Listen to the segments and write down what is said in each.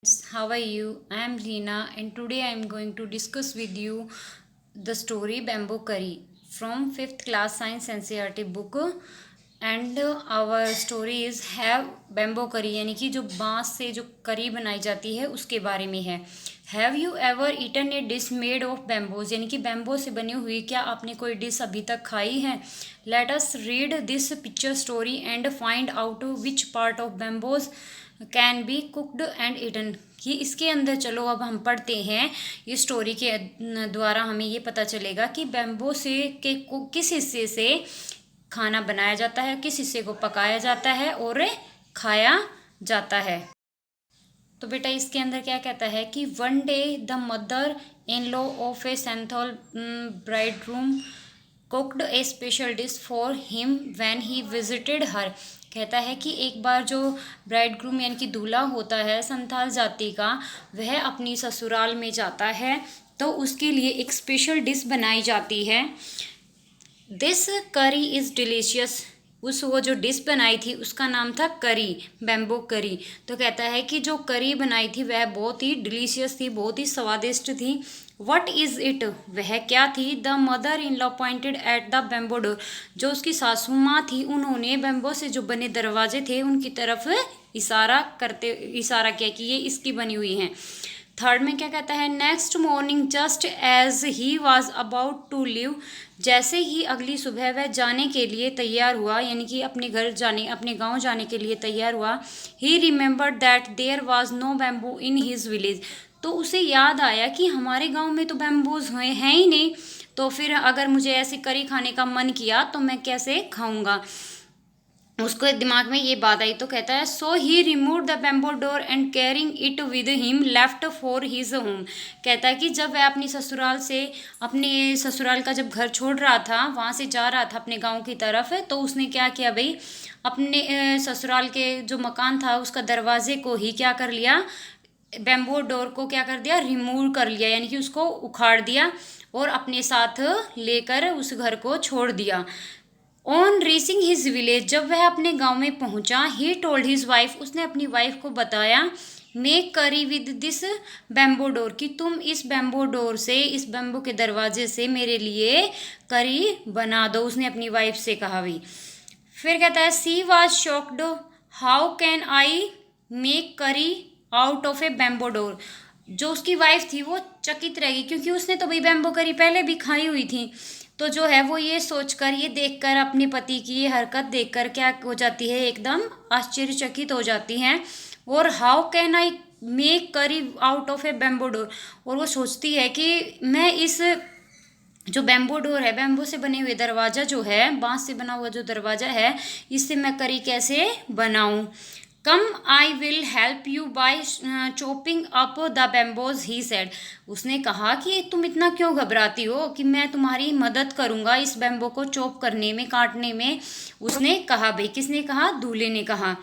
How are you? I am Reena and today I am going to discuss with you the story Bamboo Curry from 5th class science NCERT book and our story is have bamboo curry यानी कि जो बांस से जो करी बनाई जाती है उसके बारे में है। Have you ever eaten a dish made of bamboos यानी कि बैम्बो से बनी हुई क्या आपने कोई डिश अभी तक खाई है। Let us read this picture story and find out which part of bamboos can be cooked and eaten. कि इसके अंदर चलो अब हम पढ़ते हैं ये स्टोरी के द्वारा हमें ये पता चलेगा कि बैम्बो से के किस हिस्से से खाना बनाया जाता है, किस हिस्से को पकाया जाता है और खाया जाता है। तो बेटा इसके अंदर क्या कहता है कि one day the mother in law of a Santhal bridegroom cooked a special dish for him when he visited her. कहता है कि एक बार जो ब्राइड ग्रूम यानी कि दूल्हा होता है संथाल जाति का, वह अपनी ससुराल में जाता है तो उसके लिए एक स्पेशल डिश बनाई जाती है। दिस करी इज़ डिलीशियस। वो जो डिश बनाई थी उसका नाम था करी, बैम्बो करी। तो कहता है कि जो करी बनाई थी वह बहुत ही डिलीशियस थी, बहुत ही स्वादिष्ट थी। वट इज़ इट, वह क्या थी। The mother in law pointed at the bamboo door, जो उसकी सासू माँ थी उन्होंने बैम्बो से जो बने दरवाजे थे उनकी तरफ इशारा किया कि ये इसकी बनी हुई हैं। थर्ड में क्या कहता है, next morning just as he was about to leave, जैसे ही अगली सुबह वह जाने के लिए तैयार हुआ यानी कि अपने गांव जाने के लिए तैयार हुआ। He remembered that there was no bamboo in his village, तो उसे याद आया कि हमारे गांव में तो बैम्बूज हैं ही नहीं, तो फिर अगर मुझे ऐसे करी खाने का मन किया तो मैं कैसे खाऊंगा। उसको दिमाग में ये बात आई तो कहता है so he remove the bamboo door and carrying it with him left for his home. कहता है कि जब वह अपने ससुराल का जब घर छोड़ रहा था, वहाँ से जा रहा था अपने गांव की तरफ, तो उसने क्या किया भाई, अपने ससुराल के जो मकान था उसका दरवाजे को ही क्या कर लिया, बैम्बो डोर को क्या कर दिया, रिमूव कर लिया यानी कि उसको उखाड़ दिया और अपने साथ लेकर उस घर को छोड़ दिया। ऑन रीचिंग हिज विलेज, जब वह अपने गांव में पहुंचा, ही टोल्ड हिज वाइफ, उसने अपनी वाइफ को बताया, मेक करी विद दिस बैम्बो डोर, कि तुम इस बैम्बो डोर से, इस बैम्बो के दरवाजे से मेरे लिए करी बना दो। उसने अपनी वाइफ से कहा भी। फिर कहता है she was shocked, how can I make curry out of a bamboo door. जो उसकी वाइफ थी वो चकित रह गई क्योंकि उसने तो भाई बैम्बो करी पहले भी खाई हुई थी। तो जो है वो ये सोचकर, ये देखकर, अपने पति की ये हरकत देखकर क्या हो जाती है, एकदम आश्चर्यचकित हो जाती हैं। और how can I make curry out of a bamboo door, और वो सोचती है कि मैं इस जो बैम्बो डोर है, बैम्बो से बने हुए दरवाज़ा जो है, बांस से बना हुआ जो दरवाज़ा है, इससे मैं करी कैसे बनाऊं। Come I will help you by chopping up the bamboos, he said. उसने कहा कि तुम इतना क्यों घबराती हो, कि मैं तुम्हारी मदद करूंगा इस बैम्बो को चॉप करने में, काटने में। उसने कहा भाई, किसने कहा, दूल्हे ने कहा।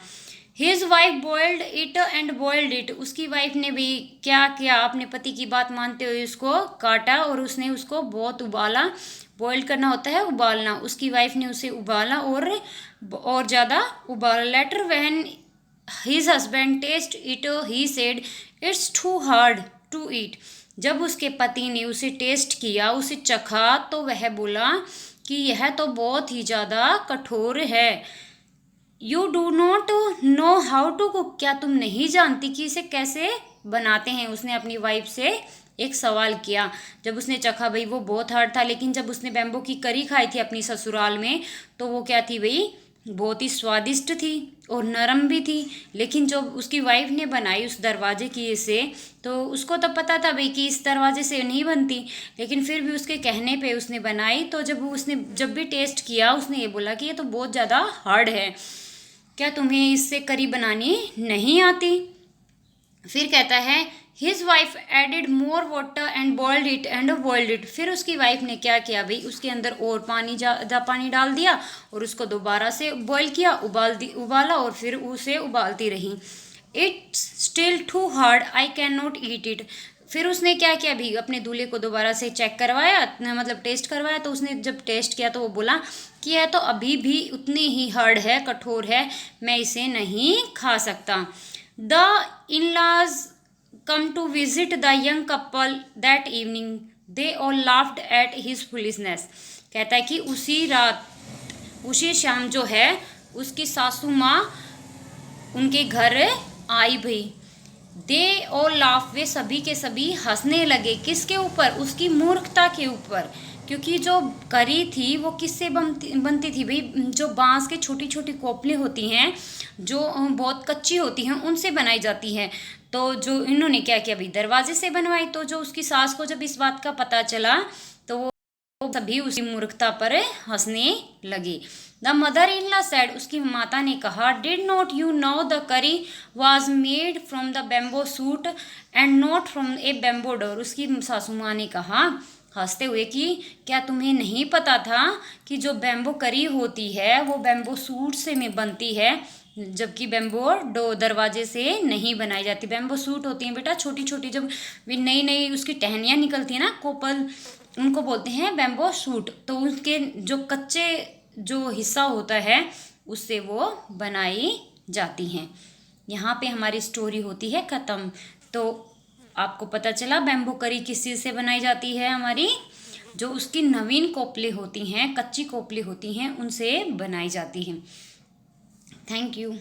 His wife boiled it and boiled it, उसकी वाइफ ने भी क्या किया, अपने पति की बात मानते हुए उसको काटा और उसने उसको बहुत उबाला। बॉइल करना होता है उबालना, उसकी वाइफ ने उसे उबाला और ज़्यादा उबाला। Later when his husband test it he said it's too hard to eat, जब उसके पति ने उसे टेस्ट किया, उसे चखा, तो वह बोला कि यह तो बहुत ही ज़्यादा कठोर है। You do not know how to cook, क्या तुम नहीं जानती कि इसे कैसे बनाते हैं। उसने अपनी वाइफ से एक सवाल किया। जब उसने चखा भाई वो बहुत हार्ड था, लेकिन जब उसने बैम्बो की करी खाई थी अपनी ससुराल में तो वो क्या थी भाई, बहुत ही स्वादिष्ट थी और नरम भी थी। लेकिन जो उसकी वाइफ ने बनाई उस दरवाजे की से, तो उसको तो पता था भाई कि इस दरवाजे से नहीं बनती, लेकिन फिर भी उसके कहने पे उसने बनाई। तो जब भी टेस्ट किया उसने ये बोला कि ये तो बहुत ज़्यादा हार्ड है, क्या तुम्हें इससे करी बनानी नहीं आती। फिर कहता है his wife added more water and boiled it, फिर उसकी वाइफ ने क्या किया भाई, उसके अंदर और ज़्यादा पानी डाल दिया और उसको दोबारा से बॉईल किया, उबाला और फिर उसे उबालती रही। It's still too hard I cannot eat it इट, फिर उसने क्या किया भी, अपने दूल्हे को दोबारा से चेक करवाया, मतलब टेस्ट करवाया। तो उसने जब टेस्ट किया तो वो बोला कि यह तो अभी भी उतनी ही हार्ड है, कठोर है, मैं इसे नहीं खा सकता। The in-laws come to visit the young couple that evening. They all laughed at his foolishness. कहता है कि उसी रात, उसी शाम जो है, उसकी सासू माँ उनके घर आई भाई। दे और लाफ, वे सभी के सभी हंसने लगे। किसके ऊपर? उसकी मूर्खता के ऊपर। क्योंकि जो करी थी वो किससे बनती थी भाई? जो बांस के छोटी छोटी कोपले होती हैं, जो बहुत कच्ची होती हैं, उनसे बनाई जाती है। तो जो इन्होंने क्या किया भाई, दरवाजे से बनवाई। तो जो उसकी सास को जब इस बात का पता चला तो वो सभी उसी मूर्खता पर हंसने लगे। The mother in law said, उसकी माता ने कहा, did not you know the करी was made from the bamboo suit and not from A bamboo door. उसकी सासू माँ ने कहा हंसते हुए कि क्या तुम्हें नहीं पता था कि जो बैम्बो करी होती है वो बैम्बो सूट से में बनती है, जबकि बैम्बो दरवाजे से नहीं बनाई जाती। बैम्बो सूट होती हैं बेटा छोटी छोटी, जब भी नई नई उसकी टहनियाँ निकलती हैं ना, कोपल, उनको बोलते हैं बैम्बो सूट। तो उसके जो कच्चे जो हिस्सा होता है उससे वो बनाई जाती हैं। यहाँ पे हमारी स्टोरी होती है ख़त्म। तो आपको पता चला बैम्बो करी किस चीज़ से बनाई जाती है? हमारी जो उसकी नवीन कोपले होती हैं, कच्ची कोपले होती हैं, उनसे बनाई जाती हैं। Thank you.